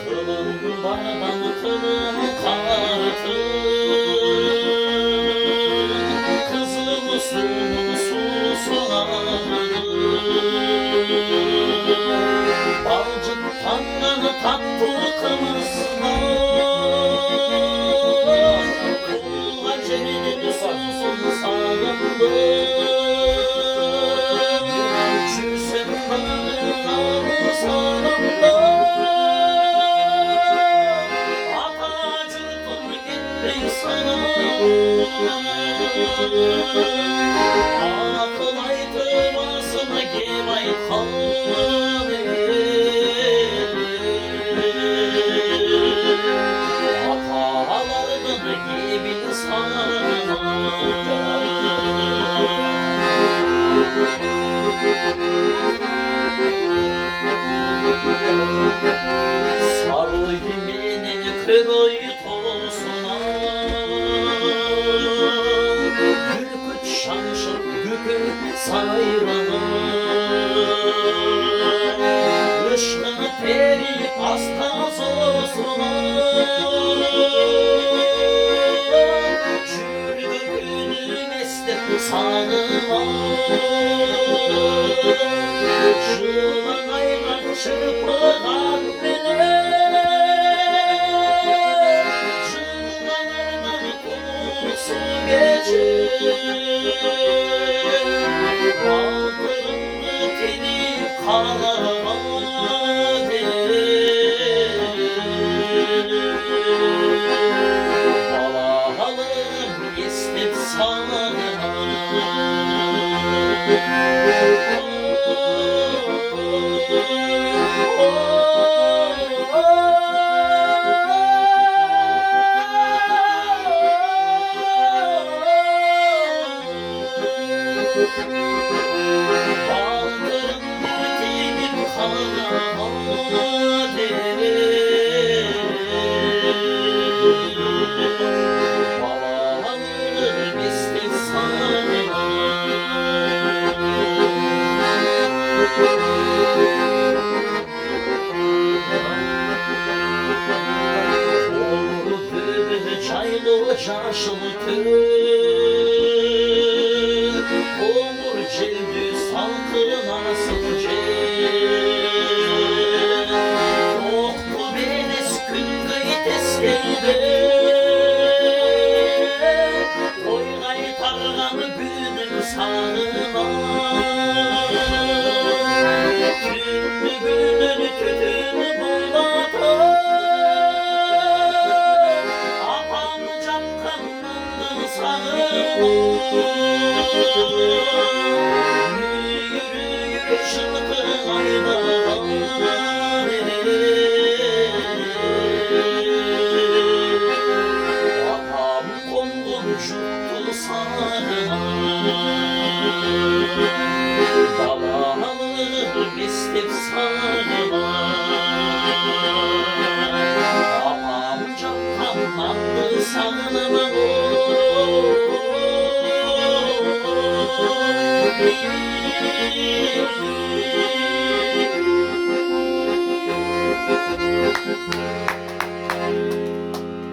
Kılım bardan kılım kartı, kızım sulu susunadı. Balcık tanrını tattı kımızlar, kul acenin susunu sarıldı. Çürsem kanarım sarıldı. Atacıktım gittin sana, akıl aytmasına gevay kalır. Atalarının gibi sana sarı yemenin kırıy tosuna, gülküt şanşır güküt sayrana, ışkını peri astazosuna, jürgükünü mestir sanıma. Şılanayla çırpılan beni, şılanayla konusu geçir. Baldırımlı teni kanama der. Balahalım istip sana. Baldırım tenim kanama der. Balahalım istip sana. Oldu çaylı şaşıltı, olur cildi salkına sıcak. Yoktu beniz küngüy teskeyde, koygay targan günün sağına. Tündü günün tütünü bulatır, apam capkanlandı sağına. Yürü yürü şılkın aynalar, apam kondum juttu sarına. Dalahalım istip sarıma, apam capkanlandı sağına.